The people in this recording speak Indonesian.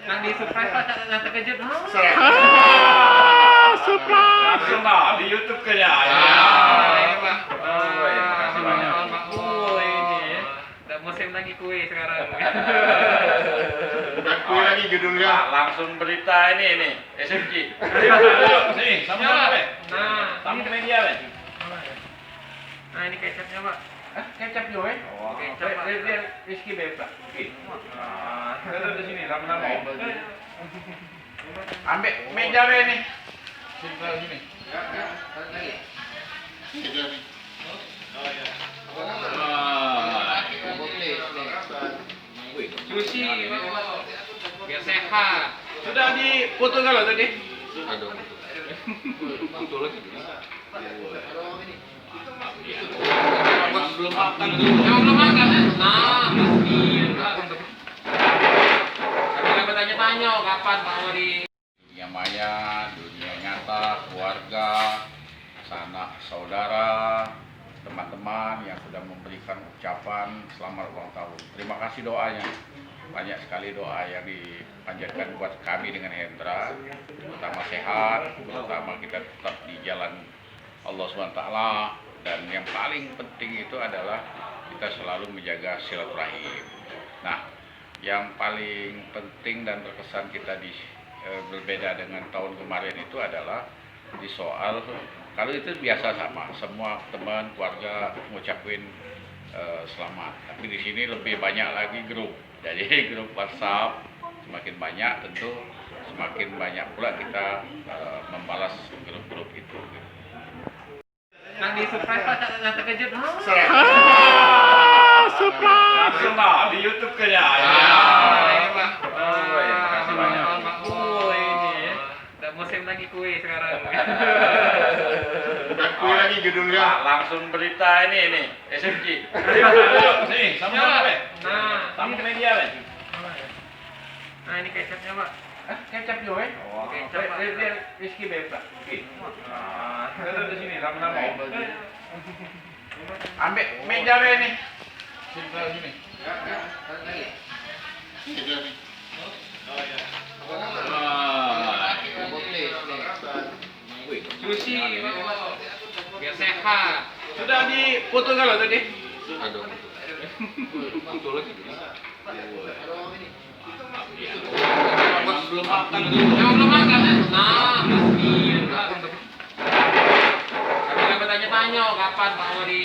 Nang di surprise Pak, nang terkejut. Surprise. Langsung lah di YouTube kayaknya. Ini Pak. Oh, ya, makasih banyak. Pak. Oh, ini ya. Udah musim lagi kue sekarang. Bukan kue lagi judulnya. Pak, langsung berita ini SMG. Ayo, sini, sama-sama, Pak. Nah, Tamu ini media, Pak. Nah, ini kecapnya Pak. Kecap juga, ya? Oh, kecap, Pak. Dia Rizky Bebra. Kita di sini, sama-sama. Ambil meja, Pak, ini. Sini, taruh sini. Sushi, biar sehat. Sudah dipoto kalau tadi? Aduh. Betul lagi. Belum makan Emang belum makan ya? Nah, miskin Pak. Kami bertanya-tanya kapan Pak Wali. Dunia maya, dunia nyata, keluarga, sanak saudara, teman-teman yang sudah memberikan ucapan selamat ulang tahun. Terima kasih doanya. Banyak sekali doa yang dipanjatkan buat kami dengan Hendra, terutama sehat, terutama kita tetap di jalan Allah SWT, dan yang paling penting itu adalah kita selalu menjaga silaturahim. Nah, yang paling penting dan terkesan kita berbeda dengan tahun kemarin itu adalah di soal, kalau itu biasa sama, semua teman, keluarga mengucapkan selamat. Tapi di sini lebih banyak lagi grup. Jadi grup WhatsApp semakin banyak, tentu semakin banyak pula kita membalas grup-grup itu. Nang di surprise Pak, nang terkejut. Surprise. Langsung lah di YouTube kayaknya. Ini Pak. Oh, ya, makasih banyak. Pak. Oh, ini ya. Udah musim lagi kue sekarang. Bukan kue lagi judulnya. Pak, langsung berita ini SMG. Ayo, sini, sama-sama, Pak. Nah, Tamu ini media, Pak. Nah, ini kecapnya Pak. Kecap juga, ya? Kecap, Pak. Dia Rizky Bebra. Kita di sini, sama-sama. Ambil meja, Pak, ini. Sini, taruh sini. Sushi, biar sehat. Sudah dipoto kalau tadi? Aduh. Betul lagi. Belum makan. Emang belum makan ya? Nah, miskin Pak. Kami bertanya-tanya kapan Pak Wali.